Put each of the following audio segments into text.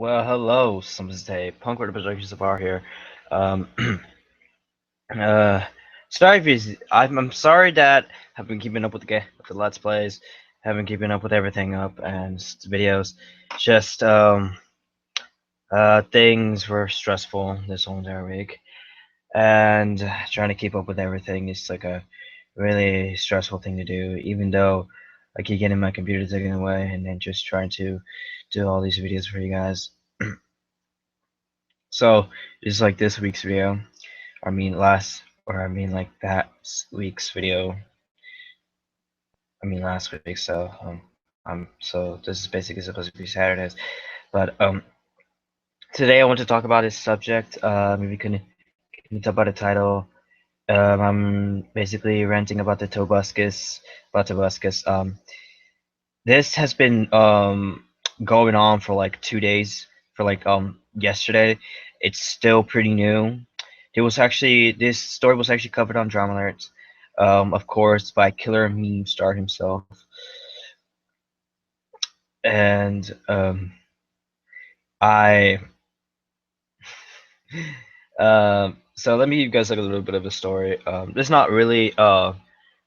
Well, hello, some say Punk with the Projections of R here. Um, uh, sorry if I'm sorry that I've been keeping up with with the Let's Plays, haven't keeping up with everything up and videos. Just things were stressful this whole entire week, and trying to keep up with everything is like a really stressful thing to do. Even though I keep getting my computer taken away, and then just trying to do all these videos for you guys. So just like this week's video, I mean like that week's video. I mean last week. So this is basically supposed to be Saturdays, but today I want to talk about this subject. Maybe can you talk about the title? I'm basically ranting about the Tobuscus. This has been going on for like 2 days. For like yesterday, it's still pretty new. This story was actually covered on Drama Alerts, of course, by Killer Meme Star himself, and I so let me give you guys like a little bit of a story.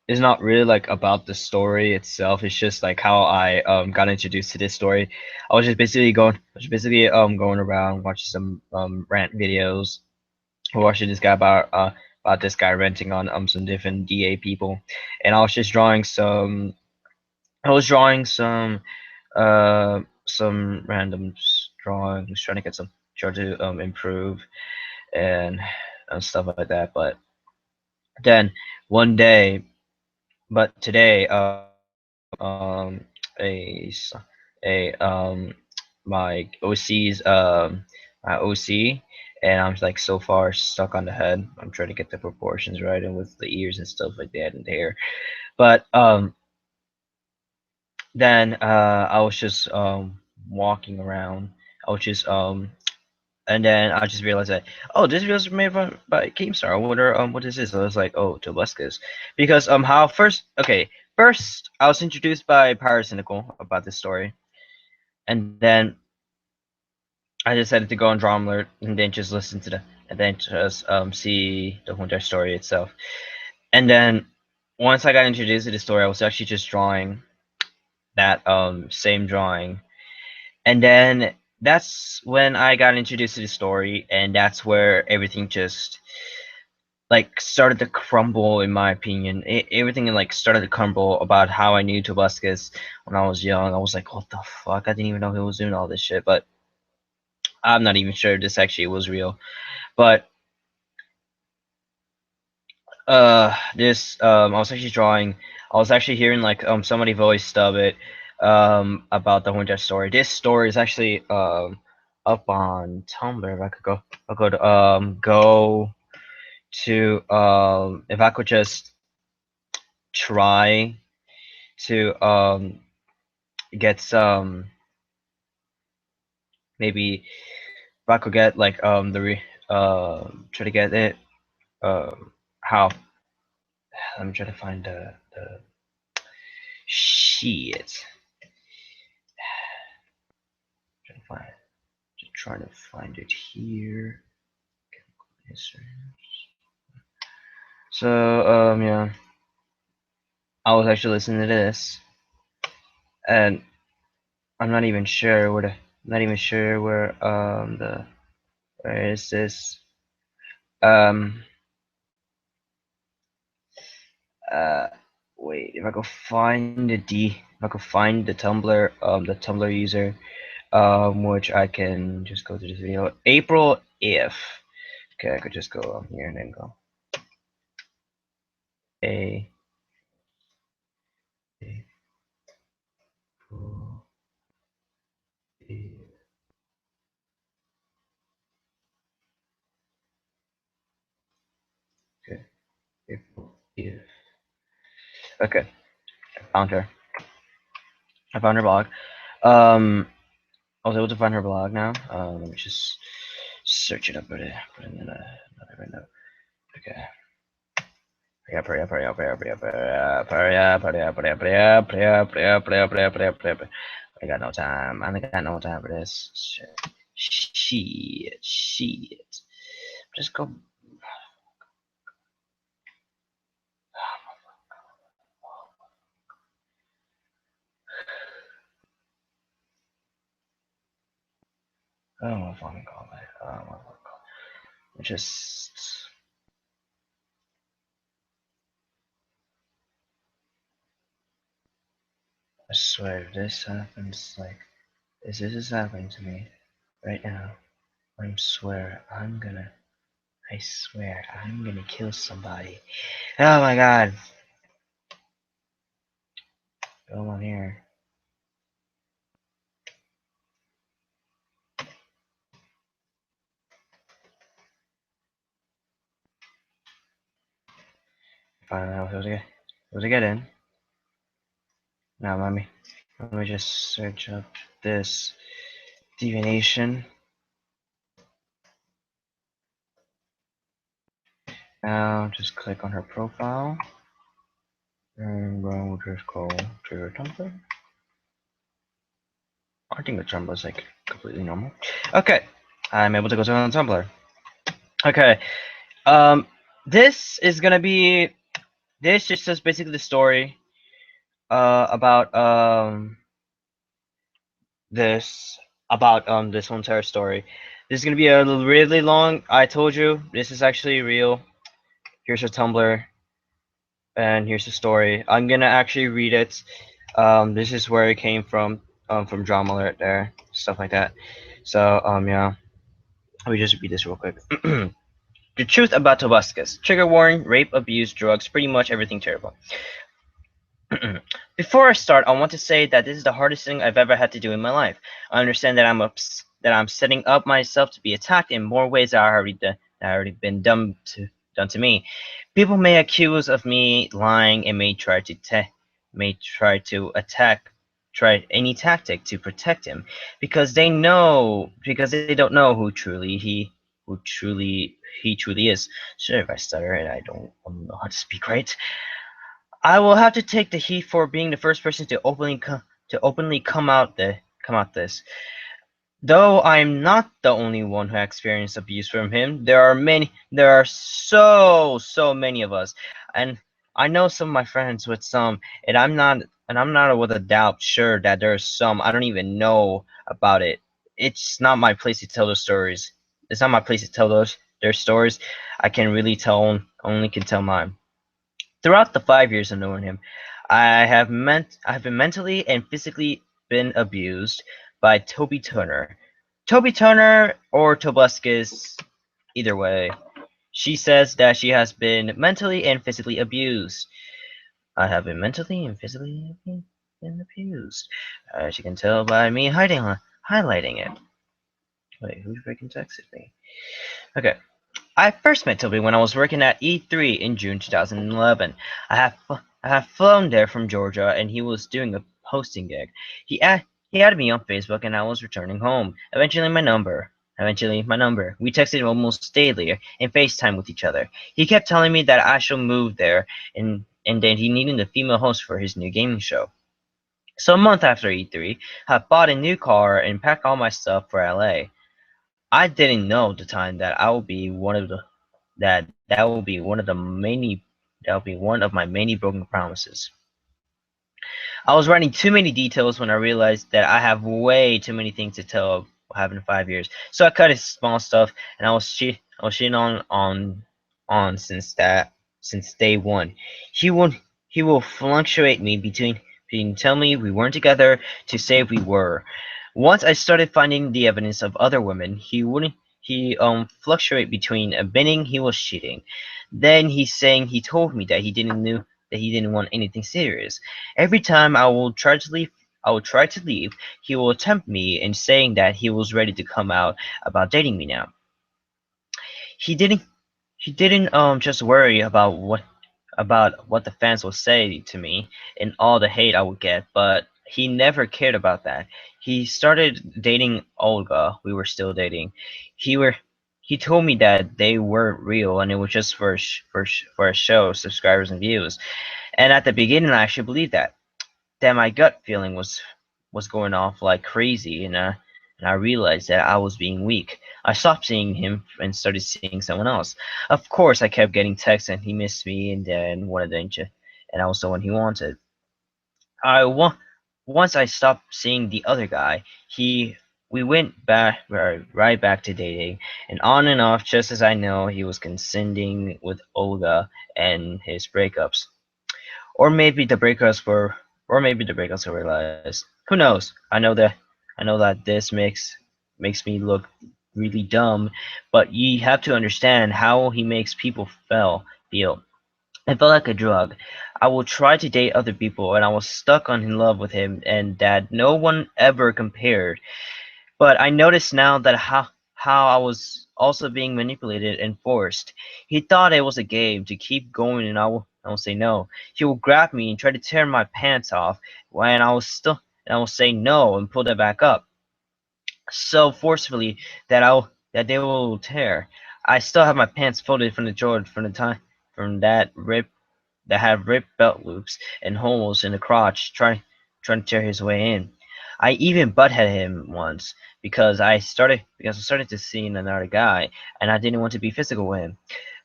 It's not really like about the story itself. It's just like how I got introduced to this story. I was basically going around watching some rant videos, watching this guy about this guy renting on some different DA people, and I was drawing some random drawings, trying to get some trying to improve and stuff like that. But then one day, but today, a a my OC's my OC, and I'm like so far stuck on the head. I'm trying to get the proportions right and with the ears and stuff like that and the hair. But then I was just walking around. I was just and then I just realized that, oh, this video was made by Keemstar. I wonder what this is. I was like, oh, Tobuscus, because how first I was introduced by Pyrocynical about this story, and then I decided to go on Drama Alert and then just listen to and then just see the whole entire story itself. And then once I got introduced to the story, I was actually just drawing that same drawing, and then that's when I got introduced to the story, and that's where everything just like started to crumble. In my opinion, everything like started to crumble about how I knew Tobuscus when I was young. I was like, what the fuck? I didn't even know he was doing all this shit, but I'm not even sure this actually was real. But this I was actually drawing. I was actually hearing like somebody voice dub it about the Winter story. This story is actually up on Tumblr. If I could go, I'll go to if I could just try to get some, maybe if I could get like try to get it how, let me try to find the shit. Trying to find Just trying to find it here. So yeah, I was actually listening to this, and I'm not even sure where where is this um uh wait, if I could find the Tumblr user, which I can just go to this video. April if, okay, I could just go on here and then go a April if. Okay, April if. Okay, I found her. I found her blog. I was able to find her blog now. Let me just search it up, put it in another window. Okay. Hurry up, hurry up, hurry up, hurry up, hurry up, hurry up, hurry up, hurry up, hurry up, hurry up, hurry up, hurry up, hurry up, hurry up, hurry up. I got no time. I ain't got no time for this shit. Shit. Just go. I don't know if I can call it. I don't know. Just. I swear, if this happens, like, if this is happening to me right now, I swear, I swear, I'm gonna kill somebody. Oh my god. Go on here. Find out what to get in. Now let me just search up this divination. Now just click on her profile. And we'll just go to her Tumblr. I think the Tumblr is like completely normal. Okay, I'm able to go to Tumblr. Okay, this is gonna be this just says basically the story about this this whole entire story. This is gonna be a really long. I told you this is actually real. Here's her Tumblr, and here's the story. I'm gonna actually read it. This is where it came from Drama Alert there, stuff like that. So yeah, let me just read this real quick. The truth about Tobuscus. Trigger warning: rape, abuse, drugs, pretty much everything terrible. Before I start, I want to say that this is the hardest thing I've ever had to do in my life. I understand that I'm setting up myself to be attacked in more ways that already been done to me. People may accuse of me lying and may try to try any tactic to protect him because they don't know who he truly is. Sure, if I stutter and I don't know how to speak right. I will have to take the heat for being the first person to openly come out this. Though I'm not the only one who experienced abuse from him, there are so many of us, and I know some of my friends with some, and I'm not with a doubt sure that there's some I don't even know about it. It's not my place to tell those stories. It's not my place to tell their stories. I can really tell only can tell mine. Throughout the 5 years of knowing him, I have been mentally and physically been abused by Toby Turner. Toby Turner or Tobuscus, either way. She says that she has been mentally and physically abused. I have been mentally and physically been abused. As you can tell by me highlighting it. Wait, who's freaking texted me? Okay. I first met Toby when I was working at E3 in June 2011. I have flown there from Georgia, and he was doing a hosting gig. He added me on Facebook, and I was returning home. Eventually, my number. We texted almost daily and FaceTime with each other. He kept telling me that I should move there, and then he needed a female host for his new gaming show. So a month after E3, I bought a new car and packed all my stuff for LA. I didn't know at the time that I would be one of the that will be one of the many that will be one of my many broken promises. I was writing too many details when I realized that I have way too many things to tell what happened in 5 years. So I cut his small stuff, and I was shitting on since day one. He will he will fluctuate me between tell me we weren't together to say we were. Once I started finding the evidence of other women, he fluctuate between admitting he was cheating. Then he's saying he told me that he didn't want anything serious. Every time I will try to leave, he will tempt me in saying that he was ready to come out about dating me now. He didn't he didn't just worry about what the fans will say to me and all the hate I would get, but he never cared about that. He started dating Olga. We were still dating. He were he told me that they weren't real and it was just for a show, subscribers and views. And at the beginning, I actually believed that. That my gut feeling was going off like crazy, and I realized that I was being weak. I stopped seeing him and started seeing someone else. Of course, I kept getting texts and he missed me and then wanted to, and I was the one he wanted. I wa- Once I stopped seeing the other guy, we went back right back to dating, and on and off. Just as I know, he was contending with Olga and his breakups, or maybe the breakups were, or maybe the breakups were realized. Who knows? I know that this makes me look really dumb, but you have to understand how he makes people feel. It felt like a drug. I would try to date other people, and I was stuck on in love with him, and that no one ever compared. But I noticed now that how I was also being manipulated and forced. He thought it was a game to keep going, and I will say no. He will grab me and try to tear my pants off, when I will say no and pull them back up so forcefully that they will tear. I still have my pants folded from the drawer from the time from that had ripped belt loops and holes in the crotch, trying to tear his way in. I even butthead him once because I started to see another guy and I didn't want to be physical with him.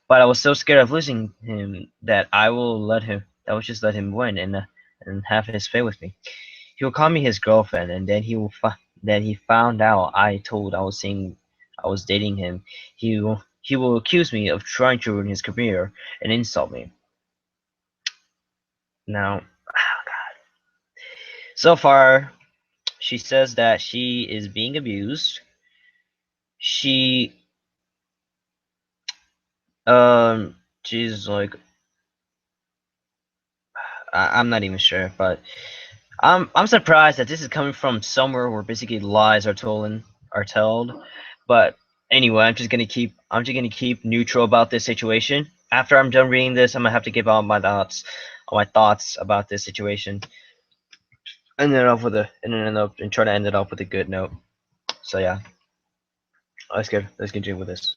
But I was so scared of losing him that I would just let him win and have his fate with me. He will call me his girlfriend, and then he found out I was dating him. He will accuse me of trying to ruin his career and insult me. Now, so far, she says that she is being abused. She she's like I'm not even sure, but I'm surprised that this is coming from somewhere where basically lies are told. But anyway, I'm just gonna keep neutral about this situation. After I'm done reading this, I'm gonna have to give all my thoughts about this situation, and then off with a and then end up and try to end it off with a good note. So yeah, let's continue with this.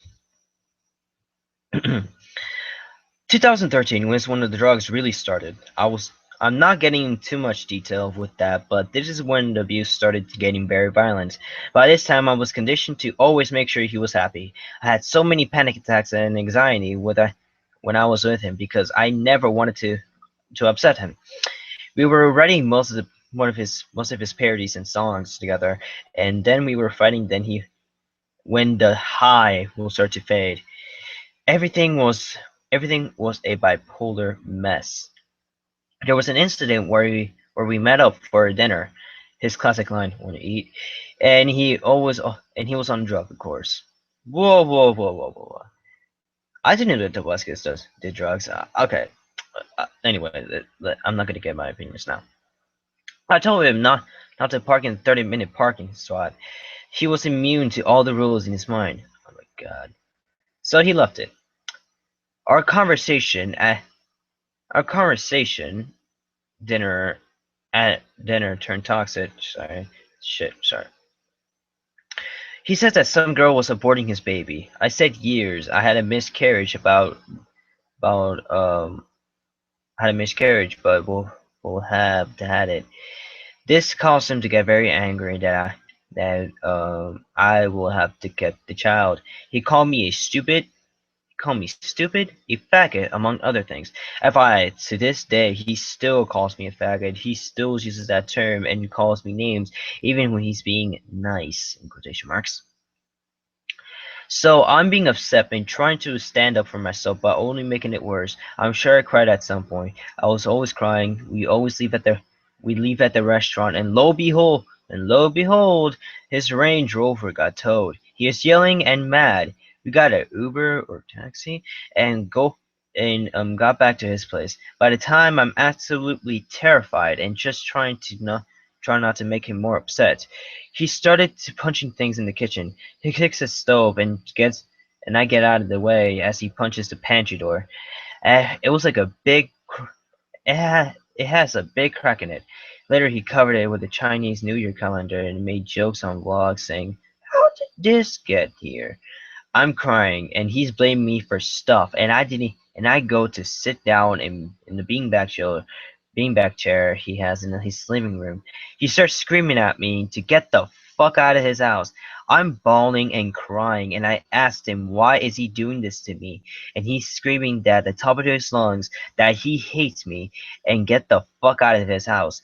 2013 was when the drugs really started. I'm not getting too much detail with that, but this is when the abuse started getting very violent. By this time, I was conditioned to always make sure he was happy. I had so many panic attacks and anxiety when I was with him because I never wanted to upset him. We were writing most of his parodies and songs together, and then we were fighting. When the high will start to fade. Everything was everything was a bipolar mess. There was an incident where we met up for dinner. His classic line, "Want to eat?" And he was on drugs, of course. Whoa. I didn't know that Tobuscus did drugs. Okay. Anyway, I'm not gonna get my opinions now. I told him not to park in 30-minute parking spot. He was immune to all the rules in his mind. Oh my god. So he left it. Our conversation at our conversation dinner at dinner turned toxic. Sorry. He said that some girl was aborting his baby. I said years. I had a miscarriage about had a miscarriage, but we'll have had it. This caused him to get very angry I will have to get the child. He called me a faggot, among other things. To this day, he still calls me a faggot. He still uses that term and calls me names, even when he's being nice, in quotation marks. So I'm being upset and trying to stand up for myself, but only making it worse. I'm sure I cried at some point. I was always crying. We leave at the restaurant, and lo behold, his Range Rover got towed. He is yelling and mad. We got an Uber or taxi and got back to his place. By the time I'm absolutely terrified and just try not to make him more upset. He started to punching things in the kitchen. He kicks the stove and I get out of the way as he punches the pantry door. It was like a it has a big crack in it. Later, he covered it with a Chinese New Year calendar and made jokes on vlogs saying, "How did this get here?" I'm crying, and he's blaming me for stuff, and I didn't. And I go to sit down in the beanbag chair he has in his living room. He starts screaming at me to get the fuck out of his house. I'm bawling and crying, and I asked him why is he doing this to me, and he's screaming at the top of his lungs that he hates me and get the fuck out of his house,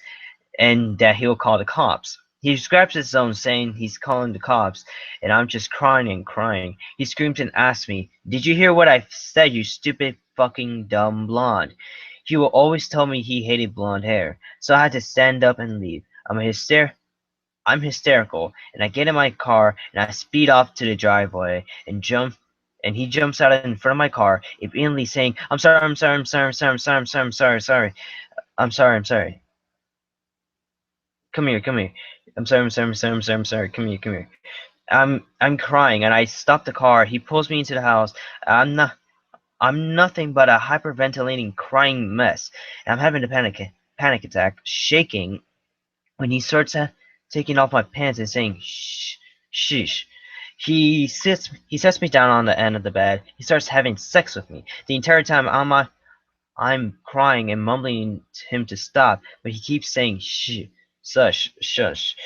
and that he'll call the cops. He grabs his phone saying he's calling the cops, and I'm just crying and crying. He screams and asks me, "Did you hear what I said, you stupid fucking dumb blonde?" He will always tell me he hated blonde hair, so I had to stand up and leave. I'm hysterical, and I get in my car and I speed off to the driveway and he jumps out in front of my car, immediately saying, "I'm sorry, I'm sorry, I'm sorry, I'm sorry, I'm sorry, I'm sorry, I'm sorry, sorry, I'm sorry, I'm sorry. Come here, come here. I'm sorry, I'm sorry, I'm sorry, I'm sorry, I'm sorry. Come here, come here." I'm crying, and I stop the car. He pulls me into the house. I'm nothing but a hyperventilating, crying mess. And I'm having a panic attack, shaking when he starts taking off my pants and saying, "Shh, sheesh." He sets me down on the end of the bed. He starts having sex with me. The entire time I'm crying and mumbling to him to stop, but he keeps saying, "Shh, shush, shush."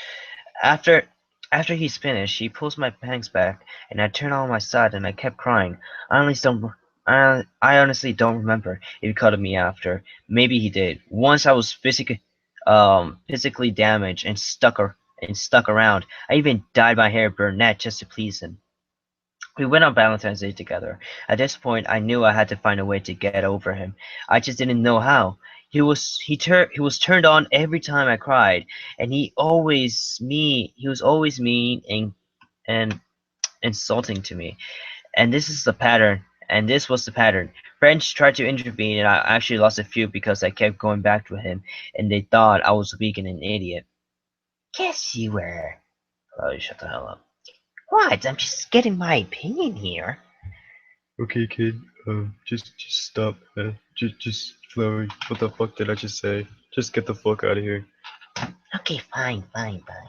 After after he's finished, he pulls my pants back, and I turn on my side, and I kept crying. I honestly don't remember if he cut me after. Maybe he did. Once I was physically damaged and stuck around. I even dyed my hair brunette just to please him. We went on Valentine's Day together. At this point, I knew I had to find a way to get over him. I just didn't know how. He was turned on every time I cried, and he was always mean and insulting to me. And this is the pattern. And this was the pattern. Friends tried to intervene, and I actually lost a few because I kept going back to him, and they thought I was weak and an idiot. Guess you were. Oh, shut the hell up. What? I'm just getting my opinion here. Okay, kid. Just stop. Just Chloe. What the fuck did I just say? Just get the fuck out of here. Okay, fine, fine, fine.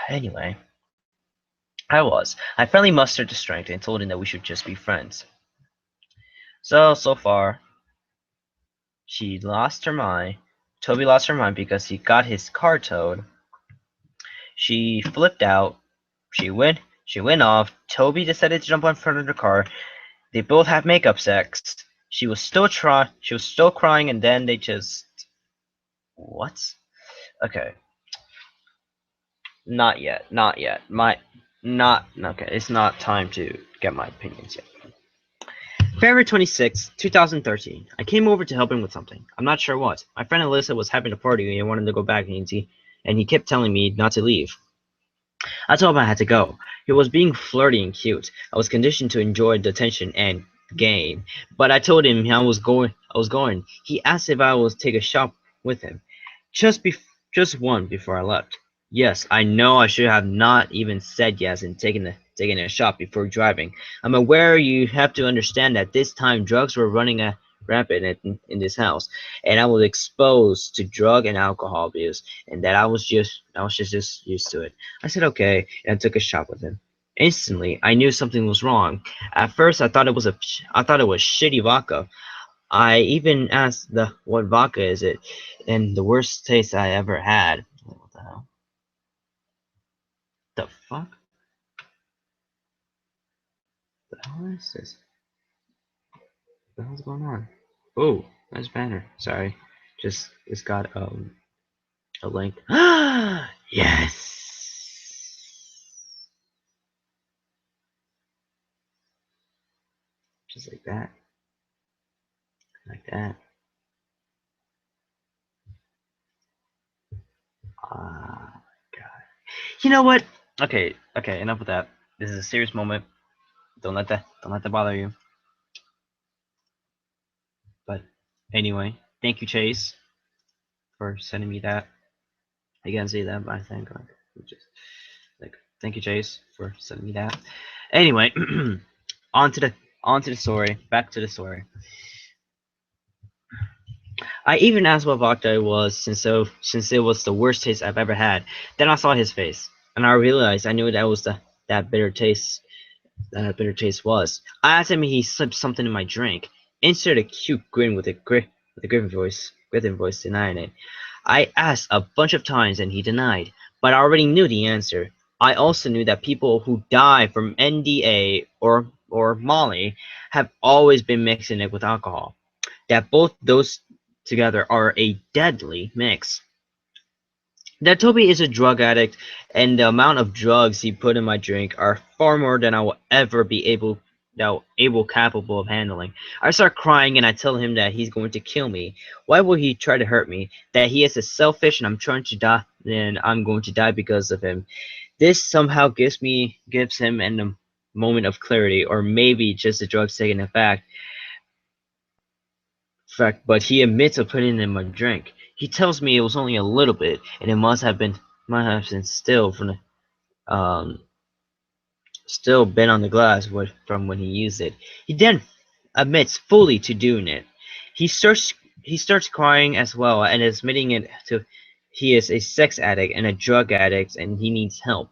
Anyway, I finally mustered the strength and told him that we should just be friends. So far, she lost her mind. Toby lost her mind because he got his car towed. She flipped out. She went off. Toby decided to jump on front of the car. They both have makeup sex. She was still crying, and then they just what? Okay, not yet, not yet. Not okay. It's not time to get my opinions yet. February 26, 2013. I came over to help him with something. I'm not sure what. My friend Alyssa was having a party and wanted to go back, and he kept telling me not to leave. I told him I had to go. He was being flirty and cute. I was conditioned to enjoy the attention and game, but I told him I was going. He asked if I would take a shot with him. Just one before I left. Yes, I know I should have not even said yes and taken a shot before driving. I'm aware you have to understand that this time drugs were running rampant in this house, and I was exposed to drug and alcohol abuse, and that I was just used to it. I said okay, and I took a shot with him. Instantly, I knew something was wrong. At first, I thought it was shitty vodka. I even asked what vodka is it, and the worst taste I ever had. What the hell? The fuck? The hell is this? What the hell's going on? Oh, nice banner. Sorry, just it's got a link. Yes, just like that. Ah, God. You know what? Okay, okay. Enough with that. This is a serious moment. Don't let that bother you. But anyway, thank you, Chase, for sending me that. I can't say that, but I thank God. Just like thank you, Chase, for sending me that. Anyway, on to the story. Back to the story. I even asked what vodka it was, since it was the worst taste I've ever had. Then I saw his face, and I realized I knew that was that bitter taste. That bitter taste was. I asked him if he slipped something in my drink. Inserted a cute grin with a griffin voice denying it. I asked a bunch of times and he denied, but I already knew the answer. I also knew that people who die from NDA or Molly have always been mixing it with alcohol. That both those together are a deadly mix. That Toby is a drug addict, and the amount of drugs he put in my drink are far more than I will ever be capable of handling. I start crying and I tell him that he's going to kill me. Why will he try to hurt me? That he is a selfish and I'm trying to die and I'm going to die because of him. This somehow gives him a moment of clarity, or maybe just the drugs taking effect. But he admits of putting it in my drink. He tells me it was only a little bit, and it must have been um still been on the glass from when he used it. He then admits fully to doing it. He starts he starts crying as well and admitting it to he is a sex addict and a drug addict and he needs help.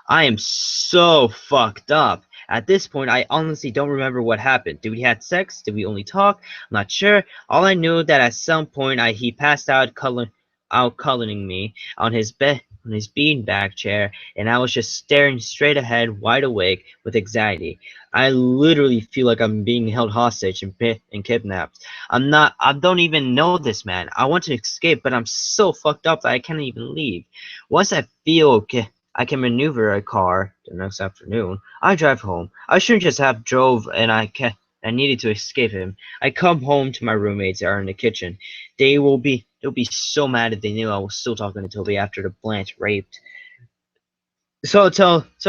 I am so fucked up. At this point, I honestly don't remember what happened. Did we have sex? Did we only talk? I'm not sure. All I knew that at some point he passed out cuddling me on his bed on his beanbag chair, and I was just staring straight ahead, wide awake with anxiety. I literally feel like I'm being held hostage and kidnapped. I don't even know this man. I want to escape, but I'm so fucked up that I can't even leave. Once I feel I can maneuver a car the next afternoon, I drive home. I shouldn't just have drove and I needed to escape him. I come home to my roommates that are in the kitchen. They'll be so mad if they knew I was still talking to Toby after the Blanche raped. So I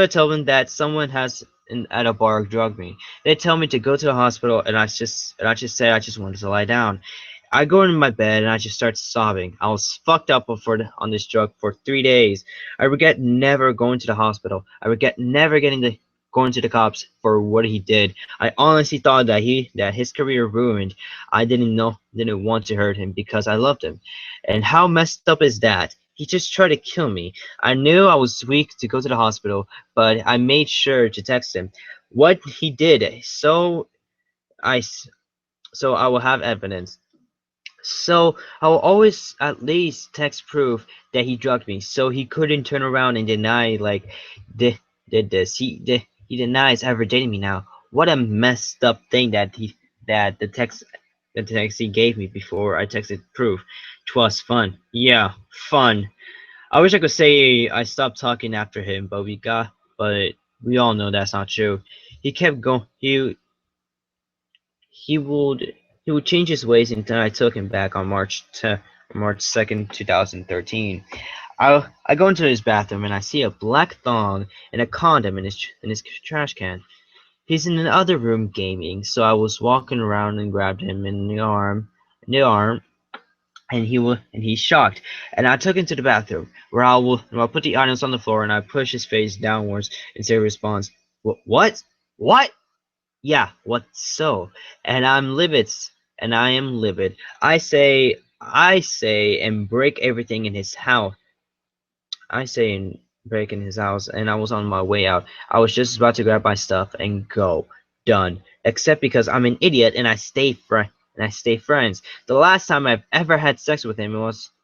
tell them that someone has at a bar drugged me. They tell me to go to the hospital, and I just say I just wanted to lie down. I go into my bed and I just start sobbing. I was fucked up on this drug for 3 days. I regret never going to the hospital. I regret never going to the cops for what he did. I honestly thought that his career ruined. I didn't want to hurt him because I loved him. And how messed up is that? He just tried to kill me. I knew I was weak to go to the hospital, but I made sure to text him what he did, I so I will have evidence. So I will always at least text proof that he drugged me, so he couldn't turn around and deny did, did this. He denies ever dating me now. What a messed up thing that the text he gave me before I texted proof. 'Twas fun. Yeah, fun. I wish I could say I stopped talking after him, but we all know that's not true. He kept going. He would he would change his ways until I took him back on March 2nd, 2013. I go into his bathroom and I see a black thong and a condom in his trash can. He's in the other room gaming, so I was walking around and grabbed him in the arm, and he's shocked. And I took him to the bathroom, where I'll put the items on the floor and I push his face downwards until he responds, What? What? Yeah, what so? And I am livid. I say and break everything in his house. I say and break in his house, and I was on my way out. I was just about to grab my stuff and go. Done. Except because I'm an idiot and I stay friends. The last time I've ever had sex with him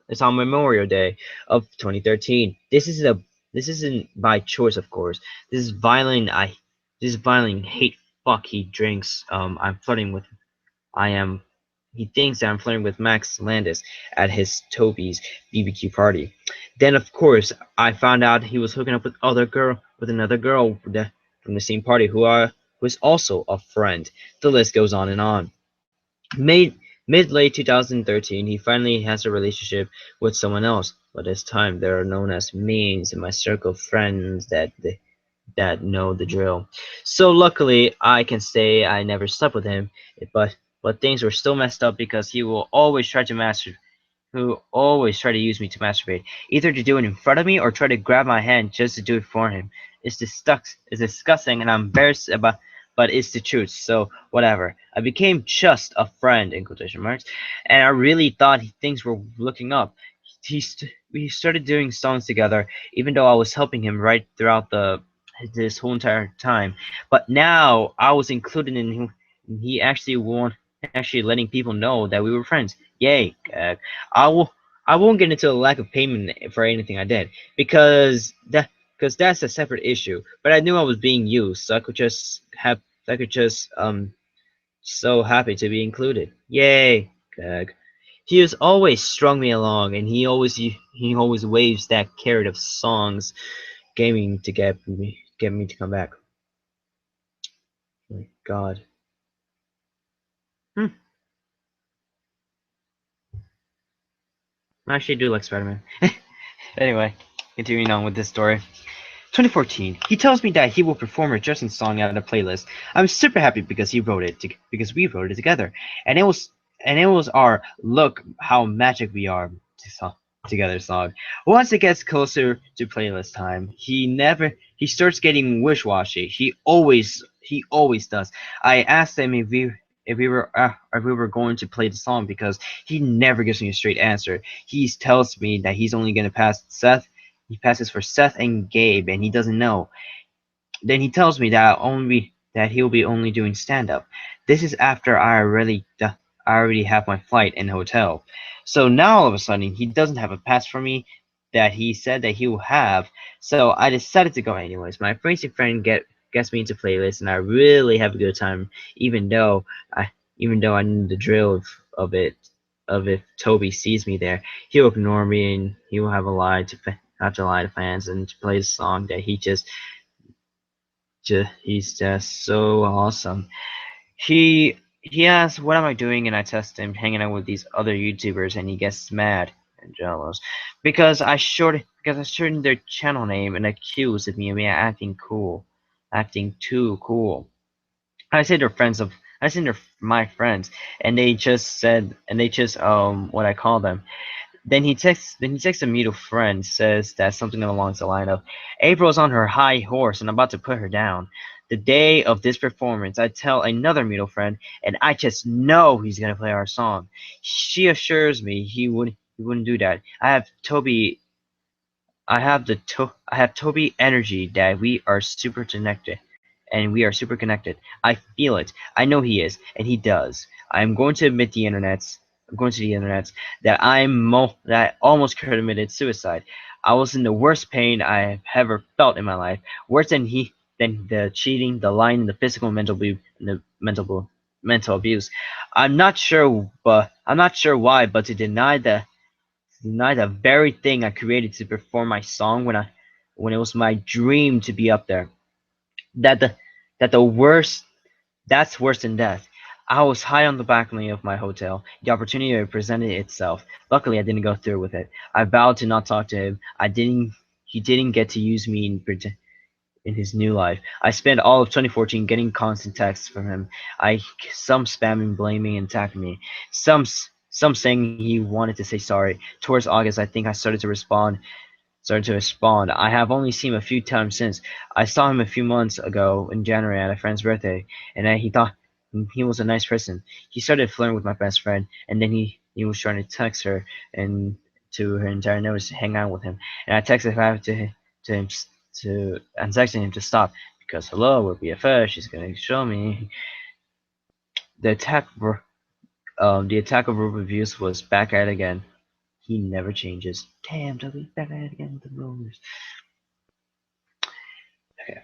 it's on Memorial Day of 2013. This isn't by choice, of course. This is violent. This is violent hate. Fuck. He drinks. I'm flirting with I am He thinks that I'm flirting with Max Landis at his Toby's BBQ party. Then of course I found out he was hooking up with another girl from the same party who is also a friend. The list goes on and on. Mid Mid late 2013 he finally has a relationship with someone else, but this time they are known as means in my circle of friends that know the drill. So luckily, I can say I never slept with him, but things were still messed up because he will always try to use me to masturbate, either to do it in front of me or try to grab my hand just to do it for him. It's disgusting, and I'm embarrassed but it's the truth. So whatever. I became just a friend in quotation marks, and I really thought things were looking up. We started doing songs together, even though I was helping him write throughout this whole entire time. But now I was included in him. He actually letting people know that we were friends. Yay! I will. I won't get into a lack of payment for anything I did because that's a separate issue. But I knew I was being used, so I could just so happy to be included. Yay, Gag. He has always strung me along, and he always waves that carrot of songs, gaming to get me to come back. My God. Hmm. I actually do like Spider-Man. Anyway, continuing on with this story. 2014. He tells me that he will perform a dressing song out of the playlist. I'm super happy because because we wrote it together, and it was our "Look How Magic We Are" together song. Once it gets closer to playlist time, he starts getting wish-washy. He always does. I asked him if we were going to play the song because he never gives me a straight answer. He tells me that he's only gonna pass Seth. He passes for Seth and Gabe, and he doesn't know. Then he tells me that he'll be only doing stand up. This is after I already have my flight and hotel. So now all of a sudden he doesn't have a pass for me that he said that he will have. So I decided to go anyways. My crazy friend gets me into playlists, and I really have a good time, I even though I knew the drill of it of if Toby sees me there, he'll ignore me and he will have to lie to fans and to play the song that he's just so awesome. He asks what am I doing, and I test him hanging out with these other YouTubers, and he gets mad and jealous because I shortened their channel name and accused me of acting too cool. I say they're friends of I say they're my friends, and they just what I call them. Then he texts a mutual friend, says that something along the line of April's on her high horse and I'm about to put her down. The day of this performance, I tell another mutual friend, and I just know he's gonna play our song. She assures me he wouldn't do that. I have Toby energy that we are super connected, and we are super connected. I feel it. I know he is, and he does. I'm going to the internets that that I almost committed suicide. I was in the worst pain I have ever felt in my life, worse than the cheating, the lying, and the physical and mental abuse. I'm not sure why, but to deny the very thing I created to perform my song when it was my dream to be up there. That the that the worst that's worse than death. I was high on the balcony of my hotel. The opportunity presented itself. Luckily, I didn't go through with it. I vowed to not talk to him. He didn't get to use me in his new life. I spent all of 2014 getting constant texts from him. Some spamming, blaming, and attacking me. Some saying he wanted to say sorry. Towards August, I think I started to respond. I have only seen him a few times since. I saw him a few months ago in January at a friend's birthday, and he thought he was a nice person. He started flirting with my best friend, and then he was trying to text her and to her entire notice to hang out with him. And I texted back to him to and texting him to stop because hello, we're BFF. She's gonna show me the the attack of verbal abuse was back at it again. He never changes. Damn, W back at it again with the rollers. Okay.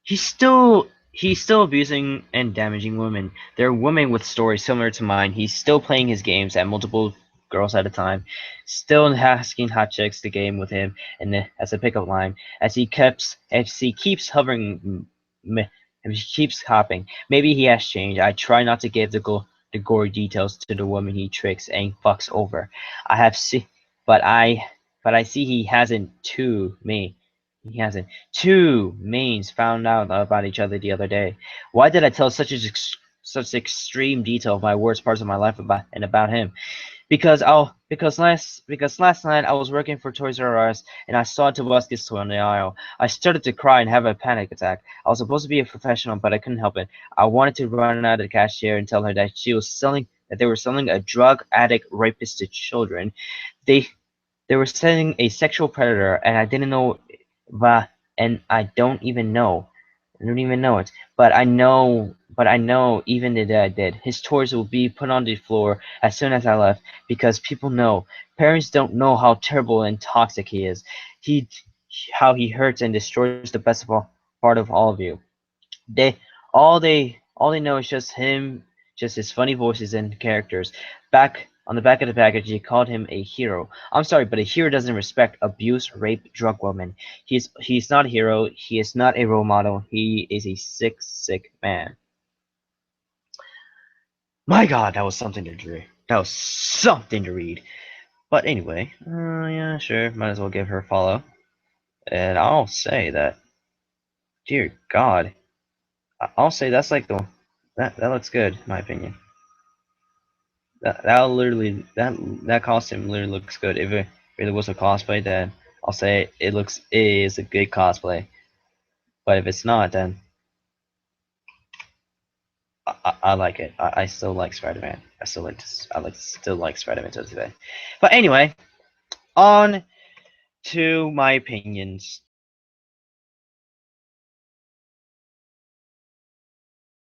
He's still abusing and damaging women. There are women with stories similar to mine. He's still playing his games at multiple girls at a time, still asking hot chicks to game with him and as a pickup line as he keeps hovering and he keeps hopping. Maybe he has changed. I try not to give the gory details to the woman he tricks and fucks over. I have see but I see he hasn't too me. He hasn't. Two mains found out about each other the other day. Why did I tell such extreme detail of my worst parts of my life about him? Because last night I was working for Toys R Us and I saw Tobuscus toy on the aisle. I started to cry and have a panic attack. I was supposed to be a professional, but I couldn't help it. I wanted to run out of the cashier and tell her that they were selling a drug addict rapist to children. They they were selling a sexual predator, and I didn't know, but and I don't even know it. But I know but I know even the day I did, his toys will be put on the floor as soon as I left, because people know, parents don't know how terrible and toxic he is. He, how he hurts and destroys the best of part of all of you. They all they know is just him, just his funny voices and characters. Back on the back of the package, he called him a hero. I'm sorry, but a hero doesn't respect, abuse, rape, drug women. He's not a hero. He is not a role model. He is a sick, sick man. My God, that was something to read. That was something to read. But anyway, yeah, sure, might as well give her a follow. And I'll say that, dear God, I'll say that's like that looks good, in my opinion. That costume literally looks good. If it really was a cosplay, then I'll say it is a good cosplay. But if it's not, then I like it. I still like Spider-Man. Still like Spider-Man to today. But anyway, on to my opinions.